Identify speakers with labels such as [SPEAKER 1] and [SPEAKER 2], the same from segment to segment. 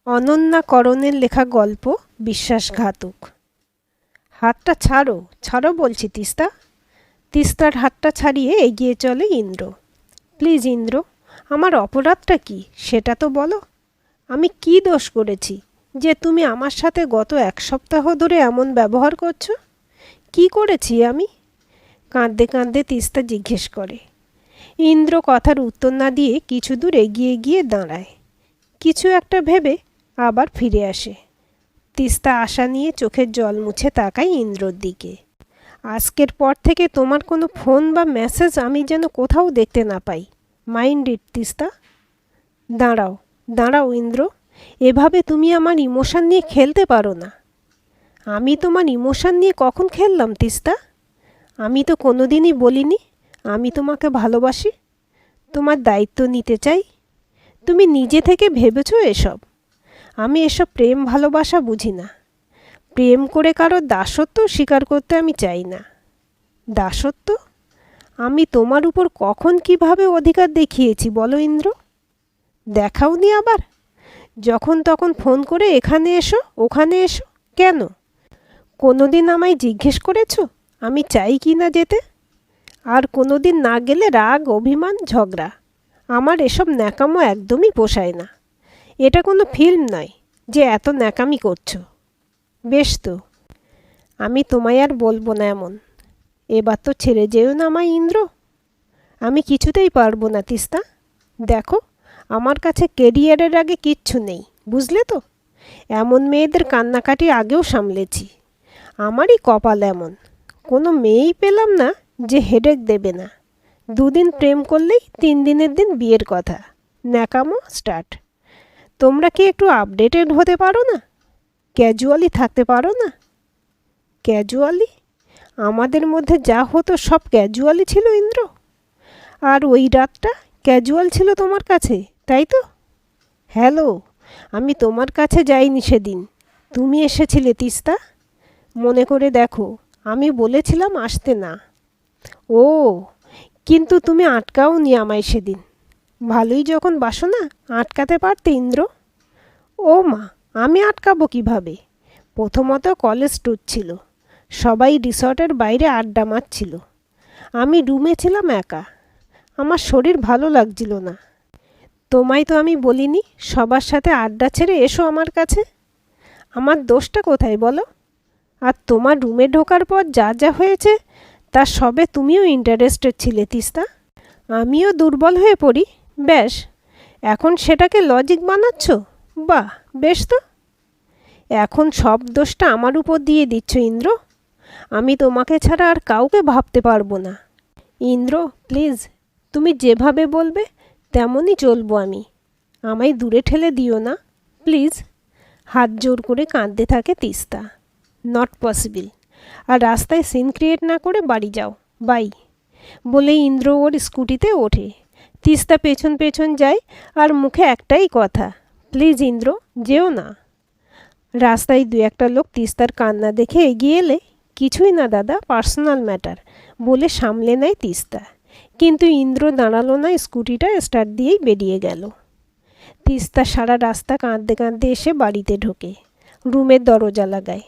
[SPEAKER 1] অনন্যা করণের লেখা গল্প বিশ্বাসঘাতক। হাতটা ছাড়ো, ছাড়ো বলছি তিস্তা। তিস্তার হাতটা ছাড়িয়ে এগিয়ে চলে ইন্দ্র। প্লিজ ইন্দ্র, আমার অপরাধটা কি সেটা তো বলো। আমি কি দোষ করেছি যে তুমি আমার সাথে গত 1 সপ্তাহ ধরে এমন ব্যবহার করছো? কি করেছি আমি? কাঁদতে কাঁদতে তিস্তা জিজ্ঞেস করে। ইন্দ্র কথার উত্তর না দিয়ে কিছু দূর এগিয়ে গিয়ে দাঁড়ায়। কিছু একটা ভেবে আবার ফিরে আসে। তিস্তা আশা নিয়ে চোখের জল মুছে তাকায় ইন্দ্রর দিকে। আজকের পর থেকে তোমার কোনো ফোন বা মেসেজ আমি যেন কোথাও দেখতে না পাই। Mind it Teesta. দাঁড়াও, দাঁড়াও ইন্দ্র, এভাবে তুমি আমার ইমোশন নিয়ে খেলতে পারো না। আমি তোমার ইমোশন নিয়ে কখন খেললাম তিস্তা? আমি তো কোনোদিনই বলিনি আমি তোমাকে ভালোবাসি, তোমার দায়িত্ব নিতে চাই। তুমি নিজে থেকে ভেবেছো এসব? আমি এসব প্রেম ভালোবাসা বুঝি না। প্রেম করে কারো দাসত্ব স্বীকার করতে আমি চাই না। দাসত্ব? আমি তোমার উপর কখন কিভাবে অধিকার দেখিয়েছি বলো ইন্দ্র? দেখাওনি আবার? যখন তখন ফোন করে এখানে এসো ওখানে এসো কেন? কোনোদিন আমায় জিজ্ঞেস করেছো আমি চাই কি না যেতে? আর কোনোদিন না গেলে রাগ, অভিমান, ঝগড়া। আমার এসব ন্যাকামো একদমই পোষায় না। এটা কোনো ফিল্ম নয় যে এত ন্যাকামি করছো। বেশ তো, আমি তোমায় আর বলবো না এমন। এবার তো ছেড়ে যেও না আমায় ইন্দ্র। আমি কিছুতেই পারবো না তিস্তা। দেখো, আমার কাছে কেরিয়ারের আগে কিচ্ছু নেই, বুঝলে তো? এমন মেয়েদের কান্নাকাটি আগেও সামলেছি। আমারই কপাল এমন, কোনো মেয়েই পেলাম না যে হেডেক দেবে না। 2 দিন প্রেম করলেই 3 দিনের দিন বিয়ের কথা। ন্যাকামো স্টার্ট। তোমরা কি একটু আপডেটেড হতে পারো না? ক্যাজুয়ালি থাকতে পারো না? ক্যাজুয়ালি? আমাদের মধ্যে যা হতো সব ক্যাজুয়ালি ছিল ইন্দ্র। আর ওই রাতটা ক্যাজুয়াল ছিল তোমার কাছে, তাই তো? হ্যালো, আমি তোমার কাছে যাইনি সেদিন, তুমি এসেছিলে তিস্তা। মনে করে দেখো, আমি বলেছিলাম আসতে না। ও, কিন্তু তুমি আটকাওনি আমায় সেদিন। ভালোই যখন বাসো না, আটকাতে পারতে ইন্দ্র। ও মা, আমি আটকাবো কিভাবে? প্রথমত কলেজ ট্যুর ছিল, সবাই রিসর্টের বাইরে আড্ডা মারছিল। আমি রুমে ছিলাম একা, আমার শরীর ভালো লাগছিল না। তোমায় তো আমি বলিনি সবার সাথে আড্ডা ছেড়ে এসো আমার কাছে। আমার দোষটা কোথায় বলো? আর তোমার রুমে ঢোকার পর যা যা হয়েছে তার সবে তুমিও ইন্টারেস্টেড ছিলে তিস্তা। আমিও দুর্বল হয়ে পড়ি, ব্যাস। এখন সেটাকে লজিক বানাচ্ছ? বাহ, বেশ তো। এখন সব দোষটা আমার উপর দিয়ে দিচ্ছ ইন্দ্র। আমি তোমাকে ছাড়া আর কাউকে ভাবতে পারবো না। ইন্দ্র প্লিজ, তুমি যেভাবে বলবে তেমনই চলবো আমি। আমায় দূরে ঠেলে দিও না প্লিজ। হাত জোর করে কাঁদতে থাকে তিস্তা। Not possible. আর রাস্তায় সিন ক্রিয়েট না করে বাড়ি যাও, বাই। বলেই ইন্দ্র ওর স্কুটিতে ওঠে। তিস্তা পেছন পেছন যায় আর মুখে একটাই কথা, প্লিজ ইন্দ্র, যেও না। রাস্তায় 2-1 লোক তিস্তার কান্না দেখে এগিয়ে এলে, কিছুই না দাদা, পার্সোনাল ম্যাটার বলে সামলে নেয় তিস্তা। কিন্তু ইন্দ্র দাঁড়ালো না, স্কুটিটা স্টার্ট দিয়েই বেরিয়ে গেল। তিস্তা সারা রাস্তা কাঁদতে কাঁদতে এসে বাড়িতে ঢোকে, রুমের দরজা লাগায়।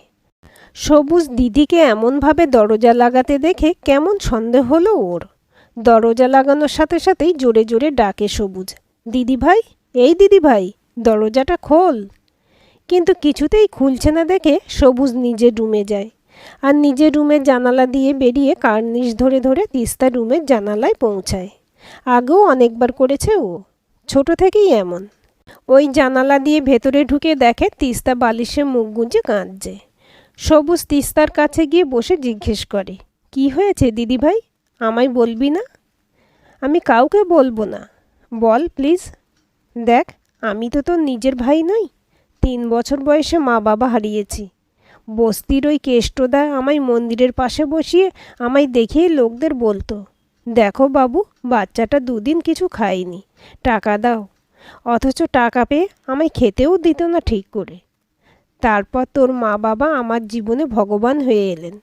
[SPEAKER 1] সবুজ দিদিকে এমনভাবে দরজা লাগাতে দেখে কেমন সন্দেহ হলো ওর। দরজা লাগানোর সাথে সাথেই জোরে জোরে ডাকে সবুজ, দিদি ভাই, এই দিদি ভাই, দরজাটা খোল। কিন্তু কিছুতেই খুলছে না দেখে সবুজ নিজের রুমে যায়। আর নিজের রুমের জানালা দিয়ে বেরিয়ে কার্নিশ ধরে ধরে তিস্তার রুমের জানালায় পৌঁছায়। আগেও অনেকবার করেছে ও, ছোট থেকেই এমন। ওই জানালা দিয়ে ভেতরে ঢুকে দেখে তিস্তা বালিশে মুখ গুঁজে কাঁদছে। সবুজ তিস্তার কাছে গিয়ে বসে জিজ্ঞেস করে, কি হয়েছে দিদি ভাই, আমায় বলবি না? আমি কাউকে বলবো না, বল প্লিজ। দেখ, আমি তো তোর নিজের ভাই নই। 3 বছর বয়সে মা বাবা হারিয়েছি। বস্তির ওই কেষ্টদা আমায় মন্দিরের পাশে বসিয়ে আমায় দেখিয়ে লোকদের বলতো, দেখো বাবু, বাচ্চাটা 2 দিন কিছু খায়নি, টাকা দাও। অথচ টাকা পেয়ে আমায় খেতেও দিত না ঠিক করে। তারপর তোর মা বাবা আমার জীবনে ভগবান হয়ে এলেন।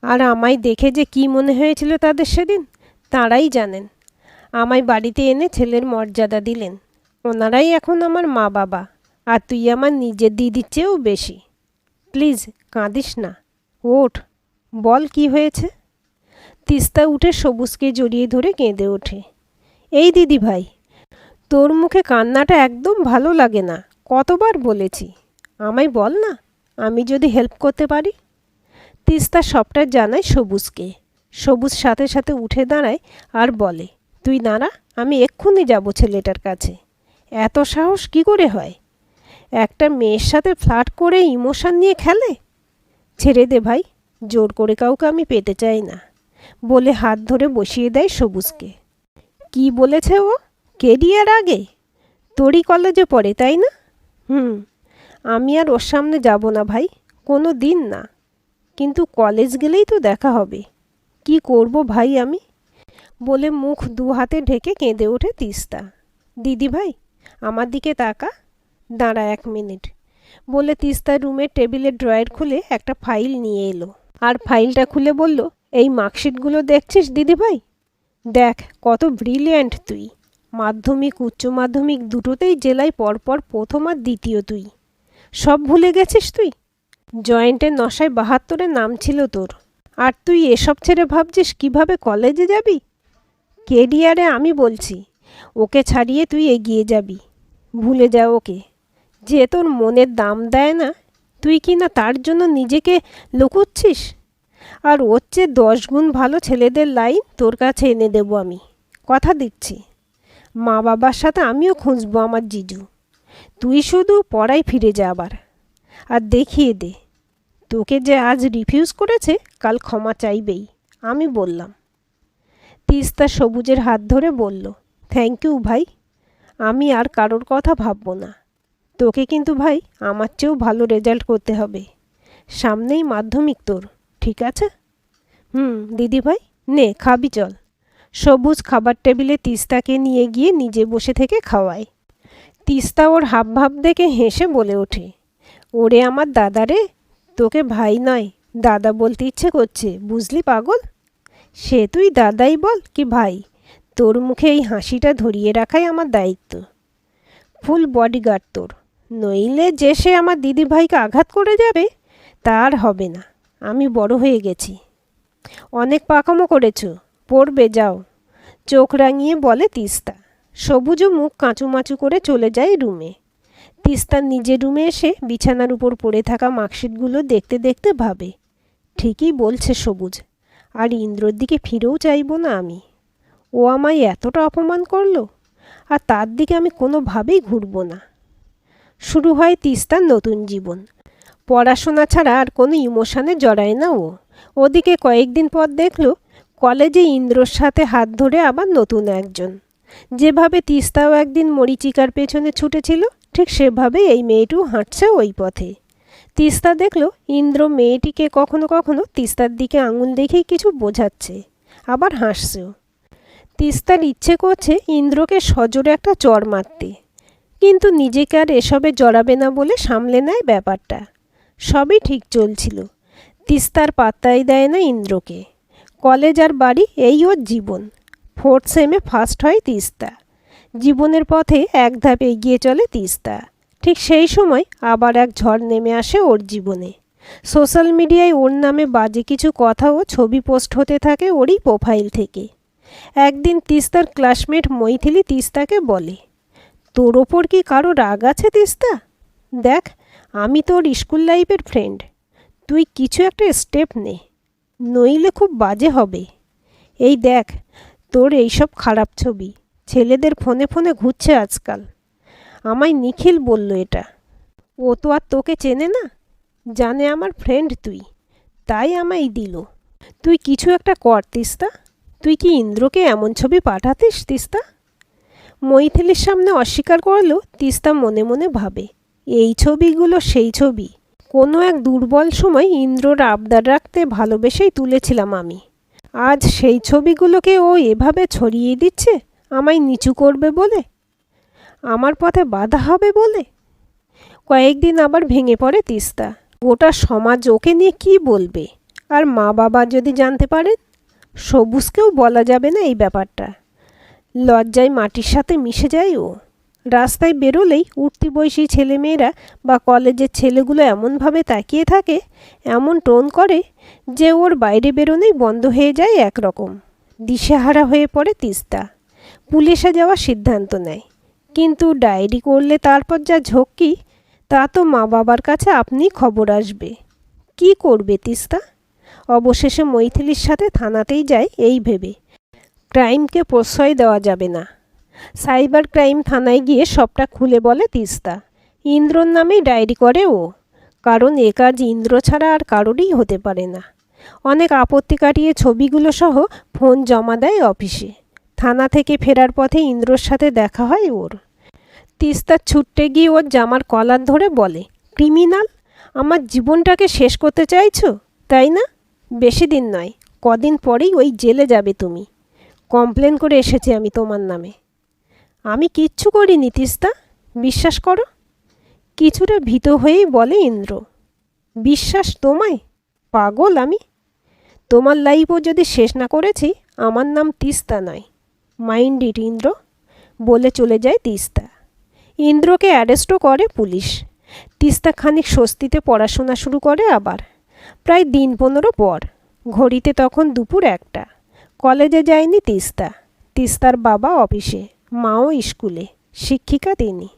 [SPEAKER 1] আর আমায় দেখে যে কি মনে হয়েছিল তাদের সেদিন তাঁরাই জানেন। আমায় বাড়িতে এনে ছেলের মর্যাদা দিলেন। ওনারাই এখন আমার মা বাবা আর তুই আমার নিজের দিদির চেয়েও বেশি। প্লিজ কাঁদিস না, ওঠ, বল কি হয়েছে। তিস্তা উঠে সবুজকে জড়িয়ে ধরে কেঁদে ওঠে। এই দিদি ভাই, তোর মুখে কান্নাটা একদম ভালো লাগে না, কতবার বলেছি, আমায় বল না, আমি যদি হেল্প করতে পারি। তিস্তা সবটা জানায় সবুজকে। সবুজ সাথে সাথে উঠে দাঁড়ায় আর বলে, তুই দাঁড়া, আমি এক্ষুনি যাব ছেলেটার কাছে। এত সাহস কি করে হয়? একটা মেয়ের সাথে ফ্লার্ট করে ইমোশন নিয়ে খেলে। ছেড়ে দে ভাই, জোর করে কাউকে আমি পেতে চাই না, বলে হাত ধরে বসিয়ে দেয় সবুজকে। কি বলেছে ও? কেরিয়ার আগে? তোরই কলেজে পড়ে তাই না? আমি আর ওর সামনে যাব না ভাই, কোনো দিন না। কিন্তু কলেজ গেলেই তো দেখা হবে। কি করব ভাই আমি, বলে মুখ দু হাতে ঢেকে কেঁদে ওঠে তিস্তা। দিদি ভাই, আমার দিকে তাকা, দাঁড়া 1 মিনিট, বলে তিস্তা রুমের টেবিলের ড্রয়ার খুলে একটা ফাইল নিয়ে এলো। আর ফাইলটা খুলে বলল, এই মার্কশিটগুলো দেখছিস দিদি ভাই? দেখ কত ব্রিলিয়ান্ট তুই। মাধ্যমিক উচ্চ মাধ্যমিক দুটোতেই জেলায় পরপর প্রথম আর দ্বিতীয় তুই। সব ভুলে গেছিস তুই? জয়েন্টের নশায় 72-এ নাম ছিল তোর, আর তুই এসব ছেড়ে ভাবছিস কিভাবে কলেজে যাবি? কেরিয়ারে আমি বলছি, ওকে ছাড়িয়ে তুই এগিয়ে যাবি। ভুলে যা ওকে। যে তোর মনের দাম দেয় না, তুই কি না তার জন্য নিজেকে লুকোচ্ছিস। আর ওর চেয়ে 10 গুণ ভালো ছেলেদের লাইন তোর কাছে এনে দেবো আমি, কথা দিচ্ছি। মা বাবার সাথে আমিও খুঁজবো আমার জিজু। তুই শুধু পড়ায় ফিরে যা আবার, আর দেখিয়ে দে। তোকে যে আজ রিফিউজ করেছে, কাল ক্ষমা চাইবেই, আমি বললাম। তিস্তা সবুজের হাত ধরে বলল, থ্যাংক ইউ ভাই, আমি আর কারোর কথা ভাববো না। তোকে কিন্তু ভাই আমার চেয়েও ভালো রেজাল্ট করতে হবে। সামনেই মাধ্যমিক তোর, ঠিক আছে? দিদি ভাই, নে খাবি চল। সবুজ খাবার টেবিলে তিস্তাকে নিয়ে গিয়ে নিজে বসে থেকে খাওয়ায়। তিস্তা ওর হাবভাব দেখে হেসে বলে ওঠে, ওরে আমার দাদা রে, তোকে ভাই নয় দাদা বলতে ইচ্ছে করছে, বুঝলি পাগল? সে তুই দাদাই বল কি ভাই, তোর মুখে এই হাসিটা ধরিয়ে রাখাই আমার দায়িত্ব। ফুল বডিগার্ড তোর, নইলে যে সে আমার দিদি ভাইকে আঘাত করে যাবে, তার হবে না। আমি বড় হয়ে গেছি। অনেক পাকামো করেছ, পড়বে যাও, চোখ রাঙিয়ে বলে তিস্তা। সবুজও মুখ কাঁচুমাচু করে চলে যায় রুমে। তিস্তা নিজের রুমে এসে বিছানার উপর পড়ে থাকা মার্কশিটগুলো দেখতে দেখতে ভাবে, ঠিকই বলছে সবুজ, আর ইন্দ্রর দিকে ফিরেও চাইব না আমি। ও আমায় এতটা অপমান করলো, আর তার দিকে আমি কোনোভাবেই ঘুরব না। শুরু হয় তিস্তার নতুন জীবন। পড়াশোনা ছাড়া আর কোনো ইমোশনে জড়ায় না ও। ওদিকে কয়েকদিন পর দেখলো কলেজে ইন্দ্রর সাথে হাত ধরে আবার নতুন একজন। যেভাবে তিস্তাও একদিন মরীচিকার পেছনে ছুটেছিল, ঠিক সেভাবে এই মেয়েটিও হাঁটছে ওই পথে। তিস্তা দেখল ইন্দ্র মেয়েটিকে কখনো কখনো তিস্তার দিকে আঙুল দেখেই কিছু বোঝাচ্ছে, আবার হাসছেও। তিস্তার ইচ্ছে করছে ইন্দ্রকে সজোরে একটা চড় মারতে, কিন্তু নিজেকে আর এসবে জড়াবে না বলে সামলে নেয় ব্যাপারটা। সবই ঠিক চলছিল, তিস্তার পাত্তাই দেয় না ইন্দ্রকে। কলেজ আর বাড়ি এই ওর জীবন। 4th সেমে ফার্স্ট হয় তিস্তা। জীবনের পথে এক ধাপ এগিয়ে চলে তিস্তা। ঠিক সেই সময় আবার এক ঝড় নেমে আসে ওর জীবনে। সোশ্যাল মিডিয়ায় ওর নামে বাজে কিছু কথা ও ছবি পোস্ট হতে থাকে ওরই প্রোফাইল থেকে। একদিন তিস্তার ক্লাসমেট মৈথিলি তিস্তাকে বলে, তোর ওপর কি কারো রাগ আছে তিস্তা? দেখ, আমি তোর স্কুল লাইফের ফ্রেন্ড, তুই কিছু একটা স্টেপ নে, নইলে খুব বাজে হবে। এই দেখ, তোর এইসব খারাপ ছবি ছেলেদের ফোনে ফোনে ঘুরছে আজকাল। আমায় নিখিল বলল এটা। ও তো আর তোকে চেনে না, জানে আমার ফ্রেন্ড তুই, তাই আমায় দিল। তুই কিছু একটা কর তিস্তা। তুই কি ইন্দ্রকে এমন ছবি পাঠাতিস তিস্তা? মৈথিলির সামনে অস্বীকার করলো তিস্তা মনে মনে ভাবে, এই ছবিগুলো সেই ছবি। কোনো এক দুর্বল সময় ইন্দ্রর আবদার রাখতে ভালোবেসেই তুলেছিলাম আমি। আজ সেই ছবিগুলোকে ও এভাবে ছড়িয়ে দিচ্ছে আমায় নিচু করবে বলে, আমার পথে বাধা হবে বলে। কয়েকদিন আবার ভেঙে পড়ে তিস্তা। গোটা সমাজ ওকে নিয়ে কি বলবে, আর মা বাবা যদি জানতে পারেন? সবুজকেও বলা যাবে না এই ব্যাপারটা। লজ্জায় মাটির সাথে মিশে যায় ও। রাস্তায় বেরোলেই উঠতি বয়সী ছেলেমেয়েরা বা কলেজের ছেলেগুলো এমনভাবে তাকিয়ে থাকে, এমন টোন করে যে ওর বাইরে বেরোনোই বন্ধ হয়ে যায় একরকম। দিশেহারা হয়ে পড়ে তিস্তা। পুলিশে যাওয়ার সিদ্ধান্ত নেয়, কিন্তু ডায়েরি করলে তারপর যা ঝক্কি, তা তো মা বাবার কাছে আপনি খবর আসবে। কি করবে তিস্তা? অবশেষে মৈথিলির সাথে থানাতেই যায় এই ভেবে ক্রাইমকে প্রশ্রয় দেওয়া যাবে না। সাইবার ক্রাইম থানায় গিয়ে সবটা খুলে বলে তিস্তা। ইন্দ্রর নামেই ডায়েরি করে ও, কারণ এ কাজ ইন্দ্র ছাড়া আর কারোরই হতে পারে না। অনেক আপত্তি কাটিয়ে ছবিগুলো সহ ফোন জমা দেয় অফিসে। থানা থেকে ফেরার পথে ইন্দ্রর সাথে দেখা হয় ওর। তিস্তা ছুটতে গিয়ে ওর জামার কলার ধরে বলে, ক্রিমিনাল, আমার জীবনটাকে শেষ করতে চাইছো তাই না? বেশি দিন নয়, কদিন পরেই ওই জেলে যাবে তুমি। কমপ্লেন করে এসেছি আমি তোমার নামে। আমি কিচ্ছু করিনি তিস্তা, বিশ্বাস করো। কিছুটা ভীত হয়েই বলে ইন্দ্র। বিশ্বাস তোমায়? পাগল আমি? তোমার লাইফও যদি শেষ না করেছি, আমার নাম তিস্তা নয়। মাইন্ড ইট ইন্দ্র, বলে চলে যায় তিস্তা। ইন্দ্রকে অ্যারেস্টও করে পুলিশ। তিস্তা খানিক স্বস্তিতে পড়াশোনা শুরু করে আবার। প্রায় দিন 15 পর, ঘড়িতে তখন দুপুর 1টা। কলেজে যায়নি তিস্তা। তিস্তার বাবা অফিসে, মাও স্কুলে, শিক্ষিকা তিনি।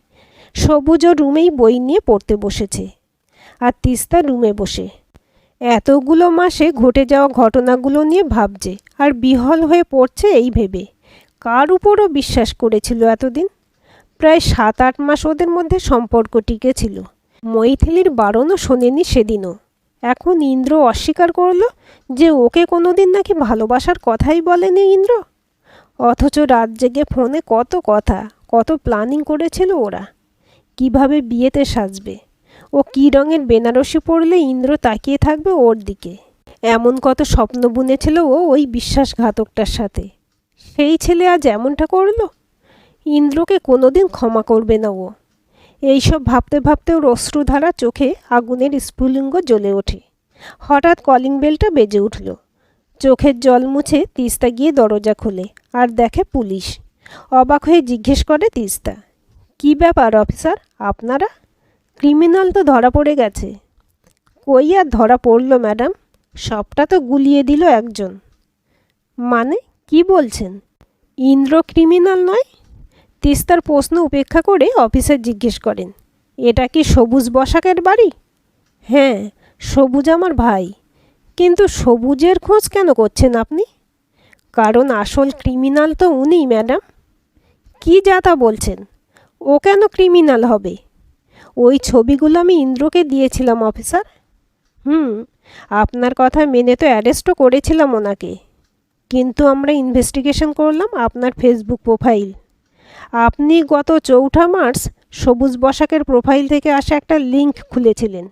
[SPEAKER 1] সবুজও রুমেই বই নিয়ে পড়তে বসেছে, আর তিস্তা রুমে বসে এতগুলো মাসে ঘটে যাওয়া ঘটনাগুলো নিয়ে ভাবছে আর বিহ্বল হয়ে পড়ছে এই ভেবে কার উপরও বিশ্বাস করেছিল এতদিন। প্রায় 7-8 মাস ওদের মধ্যে সম্পর্ক টিকেছিল। মৈথিলির বারণও শোনেনি সেদিনও। এখন ইন্দ্র অস্বীকার করল যে ওকে কোনোদিন নাকি ভালোবাসার কথাই বলেনি ইন্দ্র। অথচ রাত জেগে ফোনে কত কথা, কত প্ল্যানিং করেছিল ওরা। কিভাবে বিয়েতে সাজবে, ও কী রঙের বেনারসি পরলে ইন্দ্র তাকিয়ে থাকবে ওর দিকে, এমন কত স্বপ্ন বুনেছিল ও ওই বিশ্বাসঘাতকটার সাথে। সেই ছেলে আজ এমনটা করলো। ইন্দ্রকে কোনোদিন ক্ষমা করবে না ও। এইসব ভাবতে ভাবতে ওর অশ্রুধারা চোখে আগুনের স্ফুলিঙ্গ জ্বলে ওঠে। হঠাৎ কলিং বেলটা বেজে উঠল। চোখের জল মুছে তিস্তা গিয়ে দরজা খোলে আর দেখে পুলিশ। অবাক হয়ে জিজ্ঞেস করে তিস্তা, কি ব্যাপার অফিসার আপনারা? ক্রিমিনাল তো ধরা পড়ে গেছে। কই আর ধরা পড়ল ম্যাডাম, সবটা তো গুলিয়ে দিল একজন। মানে কি বলছেন? ইন্দ্র ক্রিমিনাল নয়? তিস্তার প্রশ্ন উপেক্ষা করে অফিসার জিজ্ঞেস করেন, এটা কি সবুজ বসাকের বাড়ি? হ্যাঁ, সবুজ আমার ভাই। কিন্তু সবুজের খোঁজ কেন করছেন আপনি? কারণ আসল ক্রিমিনাল তো উনিই ম্যাডাম। কি যা তা বলছেন? ও কেন ক্রিমিনাল হবে? ওই ছবিগুলো আমি ইন্দ্রকে দিয়েছিলাম অফিসার। আপনার কথা মেনে তো অ্যারেস্টও করেছিলাম ওনাকে। কিন্তু আমরা ইনভেস্টিগেশন করলাম আপনার ফেসবুক প্রোফাইল। আপনি গত 4 মার্চ সবুজ বসাকের প্রোফাইল থেকে আসা একটা লিঙ্ক খুলেছিলেন,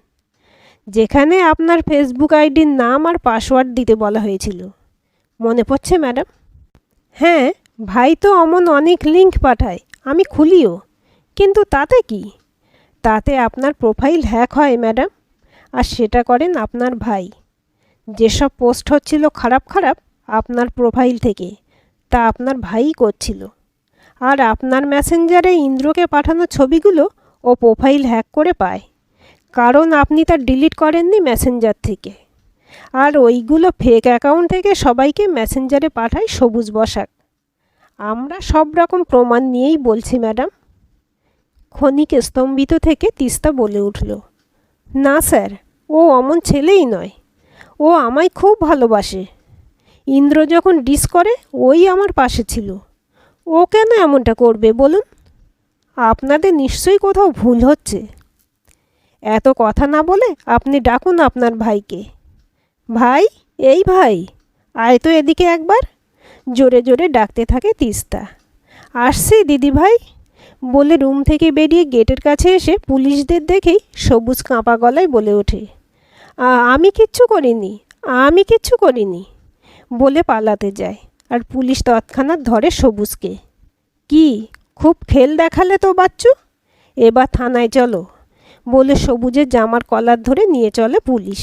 [SPEAKER 1] যেখানে আপনার ফেসবুক আইডির নাম আর পাসওয়ার্ড দিতে বলা হয়েছিল। মনে পড়ছে ম্যাডাম? হ্যাঁ, ভাই তো অমন অনেক লিঙ্ক পাঠায়, আমি খুলিও। কিন্তু তাতে কি? তাতে আপনার প্রোফাইল হ্যাক হয় ম্যাডাম, আর সেটা করেন আপনার ভাই। যেসব পোস্ট হচ্ছিল খারাপ খারাপ আপনার প্রোফাইল থেকে, তা আপনার ভাইই করছিল। আর আপনার মেসেঞ্জারে ইন্দ্রকে পাঠানো ছবিগুলো ও প্রোফাইল হ্যাক করে পায়, কারণ আপনি তা ডিলিট করেননি মেসেঞ্জার থেকে। আর ওইগুলো ফেক অ্যাকাউন্ট থেকে সবাইকে মেসেঞ্জারে পাঠায় সবুজ বসাক। আমরা সব রকম প্রমাণ নিয়েই বলছি ম্যাডাম। ক্ষণিক স্তম্ভিত থেকে তিস্তা বলে উঠল, না স্যার, ও অমন ছেলেই নয়। ও আমায় খুব ভালোবাসে। ইন্দ্র যখন ডিস করে ওই আমার পাশে ছিল। ও কেন এমনটা করবে বলুন? আপনাদের নিশ্চয়ই কোথাও ভুল হচ্ছে। এত কথা না বলে আপনি ডাকুন আপনার ভাইকে। ভাই, এই ভাই, আয় তো এদিকে একবার, জোরে জোরে ডাকতে থাকে তিস্তা। আসছি দিদি ভাই, বলে রুম থেকে বেরিয়ে গেটের কাছে এসে পুলিশদের দেখেই সবুজ কাঁপা গলায় বলে ওঠে, আমি কিচ্ছু করিনি, আমি কিচ্ছু করিনি, বলে পালাতে যায়। আর পুলিশ তৎক্ষণাৎ ধরে সবুজকে। কি খুব খেল দেখালে তো বাচ্চু, এবার থানায় চলো, বলে সবুজের জামার কলার ধরে নিয়ে চলে পুলিশ।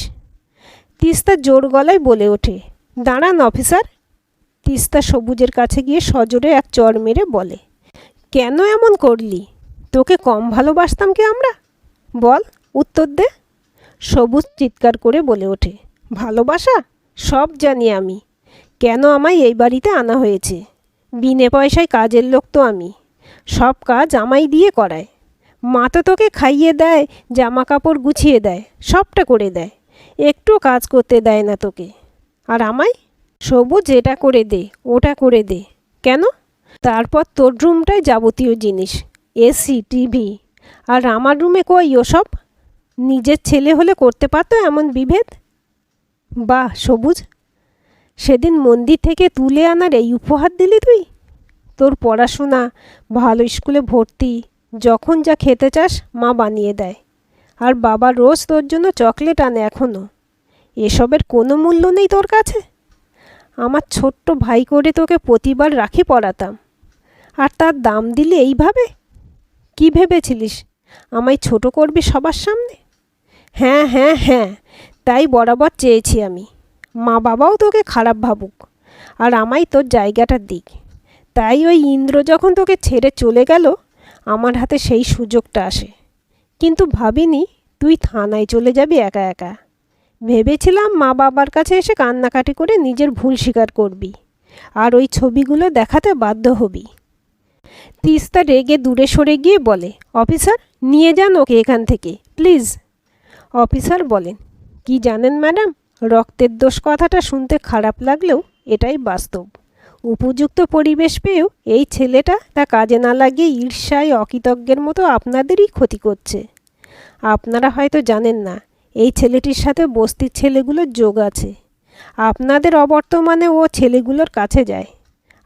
[SPEAKER 1] তিস্তা জোর গলায় বলে ওঠে, দাঁড়ান অফিসার। তিস্তা সবুজের কাছে গিয়ে সজোরে এক চড় মেরে বলে, কেন এমন করলি? তোকে কম ভালোবাসতাম কি আমরা? বল, উত্তর দে। সবুজ চিৎকার করে বলে ওঠে, ভালোবাসা? সব জানি আমি। কেন আমায় এই বাড়িতে আনা হয়েছে? বিনে পয়সায় কাজের লোক তো আমি। সব কাজ আমায় দিয়ে করায়। মা তো তোকে খাইয়ে দেয়, জামা কাপড় গুছিয়ে দেয়, সবটা করে দেয়। একটু কাজ করতে দেয় না তোকে। আর আমায়? সবুজ এটা করে দে, ওটা করে দে। কেন? তারপর তোর রুমটায় যাবতীয় জিনিস, এসি, টিভি। আর আমার রুমে কই ওসব? নিজের ছেলে হলে করতে পারতো এমন বিভেদ? বাহ সবুজ, সেদিন মন্দির থেকে তুলে আনার এই উপহার দিলি তুই? তোর পড়াশোনা, ভালো স্কুলে ভর্তি, যখন যা খেতে চাস মা বানিয়ে দেয়। আর বাবা রোজ তোর জন্য চকলেট আনে এখনও। এসবের কোনো মূল্য নেই তোর কাছে? আমার ছোট্ট ভাই করে তোকে প্রতিবার রাখি পরাতাম, আর তার দাম দিলি এইভাবে? কি ভেবেছিলিস আমায় ছোট করবি সবার সামনে? হ্যাঁ হ্যাঁ হ্যাঁ, তাই বরাবর চেয়েছি আমি। মা বাবাও তোকে খারাপ ভাবুক, আর আমায় তোর জায়গাটা দিক। তাই ওই ইন্দ্র যখন তোকে ছেড়ে চলে গেল, আমার হাতে সেই সুযোগটা আসে। কিন্তু ভাবিনি তুই থানায় চলে যাবি একা একা। ভেবেছিলাম মা বাবার কাছে এসে কান্নাকাটি করে নিজের ভুল স্বীকার করবি, আর ওই ছবিগুলো দেখাতে বাধ্য হবি। তিস্তা রেগে দূরে সরে গিয়ে বলে, অফিসার নিয়ে যান ওকে এখান থেকে প্লিজ। অফিসার বলেন, কি জানেন ম্যাডাম, রক্তের দোষ কথাটা শুনতে খারাপ লাগলেও এটাই বাস্তব। উপযুক্ত পরিবেশ পেয়েও এই ছেলেটা তা কাজে না লাগিয়ে ঈর্ষায় অকৃতজ্ঞের মতো আপনাদেরই ক্ষতি করছে। আপনারা হয়তো জানেন না, এই ছেলেটির সাথে বস্তির ছেলেগুলোর যোগ আছে। আপনাদের অবর্তমানে ও ছেলেগুলোর কাছে যায়,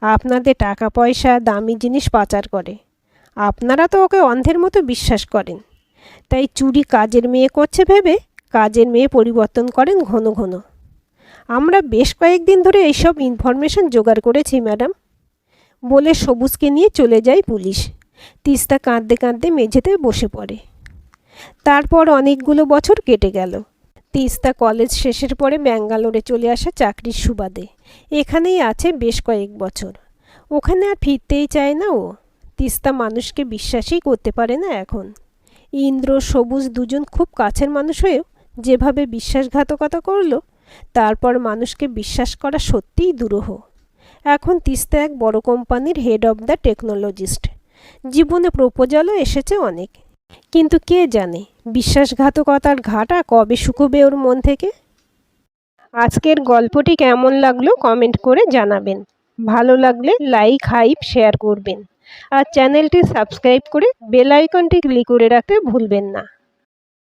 [SPEAKER 1] আপনাদের টাকা পয়সা, দামি জিনিস পাচার করে। আপনারা তো ওকে অন্ধের মতো বিশ্বাস করেন। তাই চুরি কাজের মেয়ে করছে ভেবে কাজের মেয়ে পরিবর্তন করেন ঘন ঘন। আমরা বেশ কয়েকদিন ধরে এইসব ইনফরমেশন জোগাড় করেছি ম্যাডাম। বলে সবুজকে নিয়ে চলে যায় পুলিশ। তিস্তা কাঁদতে কাঁদতে মেঝেতে বসে পড়ে। তারপর অনেকগুলো বছর কেটে গেল। তিস্তা কলেজ শেষের পরে ব্যাঙ্গালোরে চলে আসে চাকরির সুবাদে। এখানেই আছে বেশ কয়েক বছর। ওখানে আর ফিরতেই চায় না ও। তিস্তা মানুষকে বিশ্বাসই করতে পারে না এখন। ইন্দ্র, সবুজ দুজন খুব কাছের মানুষ হয়েও যেভাবে বিশ্বাসঘাতকতা করলো, তারপর মানুষকে বিশ্বাস করা সত্যিই দুরূহ। এখন তিস্তা এক বড় কোম্পানির হেড অব দ্য টেকনোলজিস্ট। জীবনে প্রপোজালও এসেছে অনেক, কিন্তু কে জানে বিশ্বাসঘাতকতার ঘাটা কবে শুকোবে ওর মন থেকে। আজকের গল্পটি কেমন লাগলো কমেন্ট করে জানাবেন। ভালো লাগলে লাইক, হাইপ, শেয়ার করবেন। আর চ্যানেলটি সাবস্ক্রাইব করে বেল আইকনটি ক্লিক করে রাখতে ভুলবেন না।